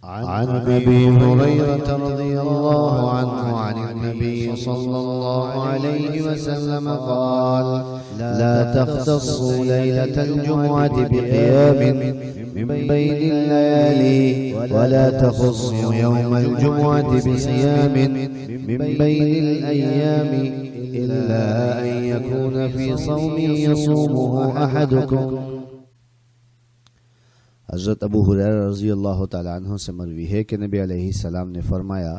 عن أبي هريرة رضي الله عنه عن النبي صلى الله عليه وسلم قال لا تختصوا ليلة الجمعة بقيام من بين الليالي ولا تخصوا يوم الجمعة بصيام من بين الأيام إلا أن يكون في صوم يصومه أحدكم۔ حضرت ابو ہریرہ رضی اللہ تعالیٰ عنہ سے مروی ہے کہ نبی علیہ السلام نے فرمایا،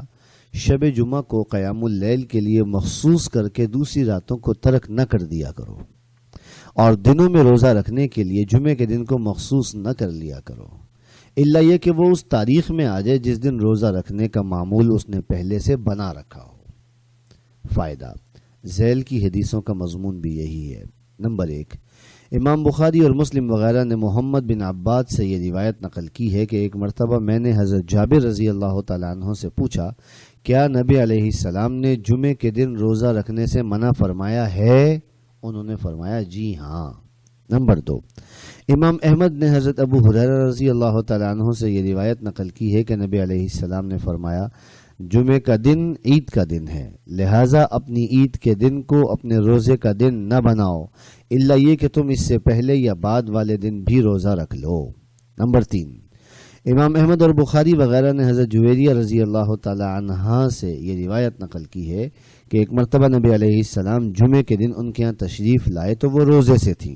شب جمعہ کو قیام اللیل کے لیے مخصوص کر کے دوسری راتوں کو ترک نہ کر دیا کرو، اور دنوں میں روزہ رکھنے کے لیے جمعے کے دن کو مخصوص نہ کر لیا کرو، الا یہ کہ وہ اس تاریخ میں آ جائے جس دن روزہ رکھنے کا معمول اس نے پہلے سے بنا رکھا ہو۔ فائدہ، ذیل کی حدیثوں کا مضمون بھی یہی ہے۔ نمبر 1، امام بخاری اور مسلم وغیرہ نے محمد بن عباد سے یہ روایت نقل کی ہے کہ ایک مرتبہ میں نے حضرت جابر رضی اللہ تعالیٰ عنہ سے پوچھا، کیا نبی علیہ السلام نے جمعے کے دن روزہ رکھنے سے منع فرمایا ہے؟ انہوں نے فرمایا جی ہاں۔ نمبر 2، امام احمد نے حضرت ابو ہریرہ رضی اللہ تعالیٰ عنہ سے یہ روایت نقل کی ہے کہ نبی علیہ السلام نے فرمایا، جمعے کا دن عید کا دن ہے، لہٰذا اپنی عید کے دن کو اپنے روزے کا دن نہ بناؤ، الا یہ کہ تم اس سے پہلے یا بعد والے دن بھی روزہ رکھ لو۔ نمبر 3، امام احمد اور بخاری وغیرہ نے حضرت جویریہ رضی اللہ تعالی عنہا سے یہ روایت نقل کی ہے کہ ایک مرتبہ نبی علیہ السلام جمعے کے دن ان کے یہاں تشریف لائے تو وہ روزے سے تھیں۔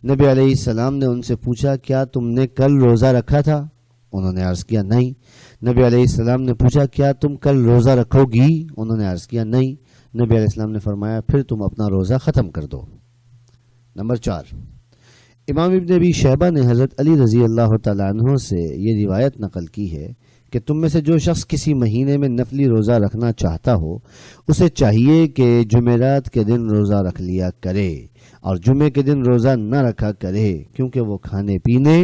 نبی علیہ السلام نے ان سے پوچھا، کیا تم نے کل روزہ رکھا تھا؟ انہوں نے عرض کیا نہیں۔ نبی علیہ السلام نے پوچھا، کیا تم کل روزہ رکھو گی؟ انہوں نے عرض کیا نہیں۔ نبی علیہ السلام نے فرمایا، پھر تم اپنا روزہ ختم کر دو۔ نمبر 4، امام ابن ابی شیبہ نے حضرت علی رضی اللہ تعالیٰ عنہ سے یہ روایت نقل کی ہے کہ تم میں سے جو شخص کسی مہینے میں نفلی روزہ رکھنا چاہتا ہو، اسے چاہیے کہ جمعرات کے دن روزہ رکھ لیا کرے اور جمعے کے دن روزہ نہ رکھا کرے، کیونکہ وہ کھانے پینے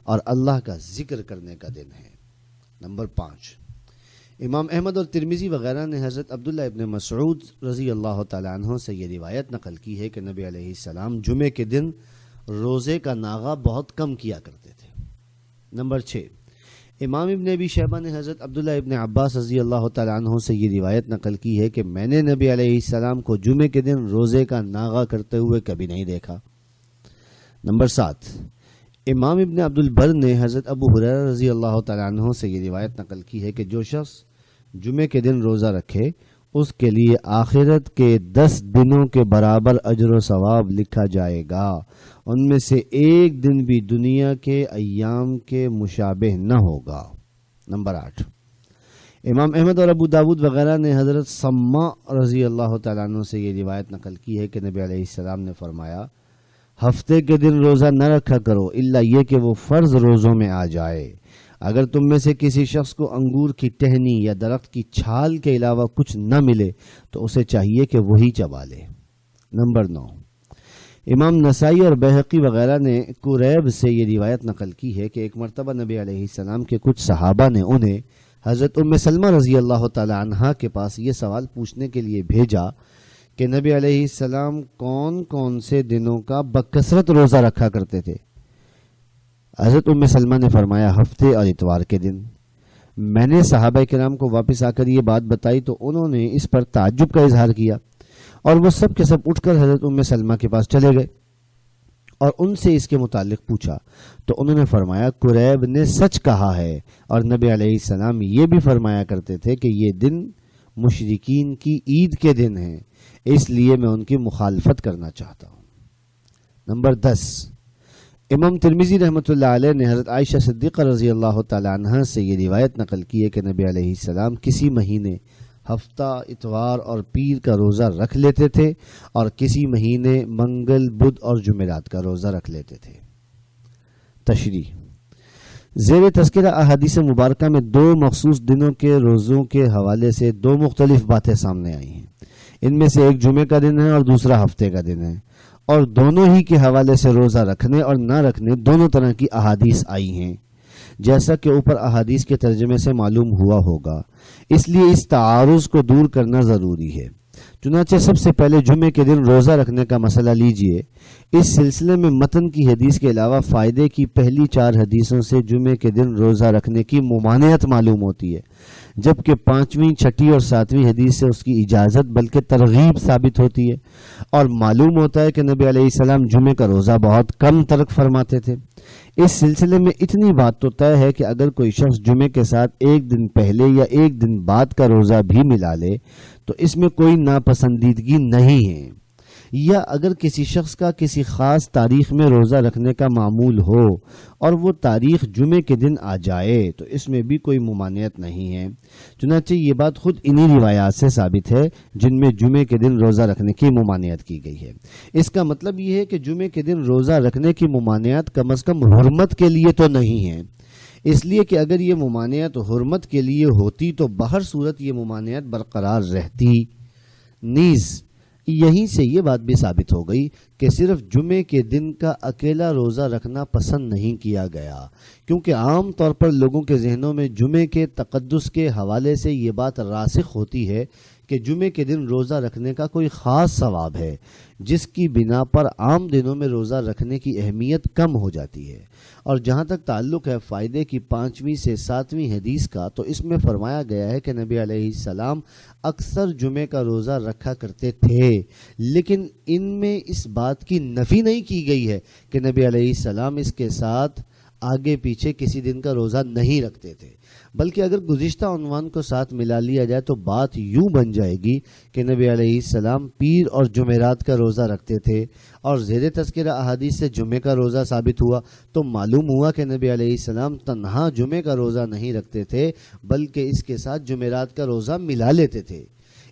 اور اللہ کا ذکر کرنے کا دن ہے۔ نمبر 5، امام احمد اور ترمذی وغیرہ نے حضرت عبداللہ ابن مسعود رضی اللہ تعالیٰ عنہ سے یہ روایت نقل کی ہے کہ نبی علیہ السلام جمعے کے دن روزے کا ناغہ بہت کم کیا کرتے تھے۔ نمبر 6، امام ابن ابی شیبہ نے حضرت عبداللہ ابن عباس رضی اللہ تعالیٰ عنہ سے یہ روایت نقل کی ہے کہ میں نے نبی علیہ السلام کو جمعے کے دن روزے کا ناغہ کرتے ہوئے کبھی نہیں دیکھا۔ نمبر 7، امام ابن عبد البر نے حضرت ابو ہریرہ رضی اللہ تعالیٰ عنہ سے یہ روایت نقل کی ہے کہ جو شخص جمعے کے دن روزہ رکھے اس کے لیے آخرت کے 10 دنوں کے برابر اجر و ثواب لکھا جائے گا، ان میں سے ایک دن بھی دنیا کے ایام کے مشابہ نہ ہوگا۔ نمبر 8، امام احمد اور ابو داود وغیرہ نے حضرت سما رضی اللہ تعالیٰ عنہ سے یہ روایت نقل کی ہے کہ نبی علیہ السلام نے فرمایا، ہفتے کے دن روزہ نہ رکھا کرو الا یہ کہ وہ فرض روزوں میں آ جائے۔ اگر تم میں سے کسی شخص کو انگور کی ٹہنی یا درخت کی چھال کے علاوہ کچھ نہ ملے تو اسے چاہیے کہ وہی چبا لے۔ نمبر 9، امام نسائی اور بہقی وغیرہ نے قریب سے یہ روایت نقل کی ہے کہ ایک مرتبہ نبی علیہ السلام کے کچھ صحابہ نے انہیں حضرت ام سلمہ رضی اللہ تعالی عنہا کے پاس یہ سوال پوچھنے کے لیے بھیجا کہ نبی علیہ السلام کون کون سے دنوں کا بکثرت روزہ رکھا کرتے تھے؟ حضرت ام سلمہ نے فرمایا، ہفتے اور اتوار کے دن۔ میں نے صحابہ کرام کو واپس آ کر یہ بات بتائی تو انہوں نے اس پر تعجب کا اظہار کیا اور وہ سب کے سب اٹھ کر حضرت ام سلمہ کے پاس چلے گئے اور ان سے اس کے متعلق پوچھا تو انہوں نے فرمایا، قریب نے سچ کہا ہے، اور نبی علیہ السلام یہ بھی فرمایا کرتے تھے کہ یہ دن مشرکین کی عید کے دن ہیں، اس لیے میں ان کی مخالفت کرنا چاہتا ہوں۔ نمبر 10، امام ترمذی رحمۃ اللہ علیہ نے حضرت عائشہ صدیقہ رضی اللہ تعالی عنہا سے یہ روایت نقل کی ہے کہ نبی علیہ السلام کسی مہینے ہفتہ، اتوار اور پیر کا روزہ رکھ لیتے تھے اور کسی مہینے منگل، بدھ اور جمعرات کا روزہ رکھ لیتے تھے۔ تشریح، زیر تذکرہ احادیث مبارکہ میں 2 مخصوص دنوں کے روزوں کے حوالے سے 2 مختلف باتیں سامنے آئی ہیں۔ ان میں سے ایک جمعے کا دن ہے اور دوسرا ہفتے کا دن ہے، اور دونوں ہی کے حوالے سے روزہ رکھنے اور نہ رکھنے دونوں طرح کی احادیث آئی ہیں، جیسا کہ اوپر احادیث کے ترجمے سے معلوم ہوا ہوگا۔ اس لیے اس تعارض کو دور کرنا ضروری ہے۔ چنانچہ سب سے پہلے جمعے کے دن روزہ رکھنے کا مسئلہ لیجئے۔ اس سلسلے میں متن کی حدیث کے علاوہ فائدے کی پہلی 4 حدیثوں سے جمعے کے دن روزہ رکھنے کی ممانعت معلوم ہوتی ہے، جبکہ 5ویں، 6ٹھی اور 7ویں حدیث سے اس کی اجازت بلکہ ترغیب ثابت ہوتی ہے، اور معلوم ہوتا ہے کہ نبی علیہ السلام جمعے کا روزہ بہت کم ترک فرماتے تھے۔ اس سلسلے میں اتنی بات تو طے ہے کہ اگر کوئی شخص جمعے کے ساتھ ایک دن پہلے یا ایک دن بعد کا روزہ بھی ملا لے تو اس میں کوئی ناپسندیدگی نہیں ہے، یا اگر کسی شخص کا کسی خاص تاریخ میں روزہ رکھنے کا معمول ہو اور وہ تاریخ جمعے کے دن آ جائے تو اس میں بھی کوئی ممانعت نہیں ہے۔ چنانچہ یہ بات خود انہی روایات سے ثابت ہے جن میں جمعے کے دن روزہ رکھنے کی ممانعت کی گئی ہے۔ اس کا مطلب یہ ہے کہ جمعے کے دن روزہ رکھنے کی ممانعت کم از کم حرمت کے لیے تو نہیں ہے، اس لیے کہ اگر یہ ممانعت حرمت کے لیے ہوتی تو بہر صورت یہ ممانعت برقرار رہتی۔ نیز یہیں سے یہ بات بھی ثابت ہو گئی کہ صرف جمعے کے دن کا اکیلا روزہ رکھنا پسند نہیں کیا گیا، کیونکہ عام طور پر لوگوں کے ذہنوں میں جمعے کے تقدس کے حوالے سے یہ بات راسخ ہوتی ہے کہ جمعے کے دن روزہ رکھنے کا کوئی خاص ثواب ہے، جس کی بنا پر عام دنوں میں روزہ رکھنے کی اہمیت کم ہو جاتی ہے۔ اور جہاں تک تعلق ہے فائدے کی 5ویں سے 7ویں حدیث کا، تو اس میں فرمایا گیا ہے کہ نبی علیہ السلام اکثر جمعے کا روزہ رکھا کرتے تھے، لیکن ان میں اس بات کی نفی نہیں کی گئی ہے کہ نبی علیہ السلام اس کے ساتھ آگے پیچھے کسی دن کا روزہ نہیں رکھتے تھے، بلکہ اگر گزشتہ عنوان کو ساتھ ملا لیا جائے تو بات یوں بن جائے گی کہ نبی علیہ السلام پیر اور جمعرات کا روزہ رکھتے تھے، اور زیر تذکرہ احادیث سے جمعے کا روزہ ثابت ہوا تو معلوم ہوا کہ نبی علیہ السلام تنہا جمعے کا روزہ نہیں رکھتے تھے بلکہ اس کے ساتھ جمعرات کا روزہ ملا لیتے تھے۔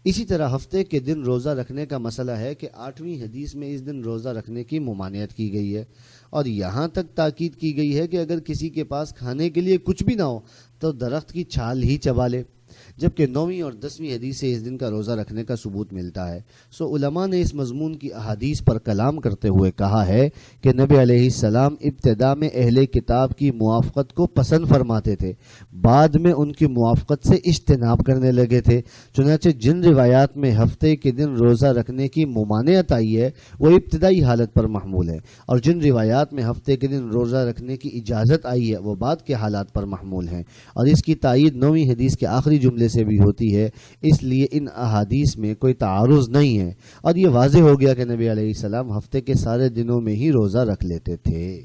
اسی طرح ہفتے کے دن روزہ رکھنے کا مسئلہ ہے کہ 8ویں حدیث میں اس دن روزہ رکھنے کی ممانعت کی گئی ہے، اور یہاں تک تاکید کی گئی ہے کہ اگر کسی کے پاس کھانے کے لیے کچھ بھی نہ ہو تو درخت کی چھال ہی چبا لے، جبکہ 9ویں اور 10ویں حدیث سے اس دن کا روزہ رکھنے کا ثبوت ملتا ہے۔ سو علماء نے اس مضمون کی احادیث پر کلام کرتے ہوئے کہا ہے کہ نبی علیہ السلام ابتدا میں اہل کتاب کی موافقت کو پسند فرماتے تھے، بعد میں ان کی موافقت سے اجتناب کرنے لگے تھے۔ چنانچہ جن روایات میں ہفتے کے دن روزہ رکھنے کی ممانعت آئی ہے وہ ابتدائی حالت پر محمول ہے، اور جن روایات میں ہفتے کے دن روزہ رکھنے کی اجازت آئی ہے وہ بعد کے حالات پر محمول ہیں، اور اس کی تائید 9ویں حدیث کے آخری جملے سے بھی ہوتی ہے۔ اس لیے ان احادیث میں کوئی تعارض نہیں ہے، اور یہ واضح ہو گیا کہ نبی علیہ السلام ہفتے کے سارے دنوں میں ہی روزہ رکھ لیتے تھے۔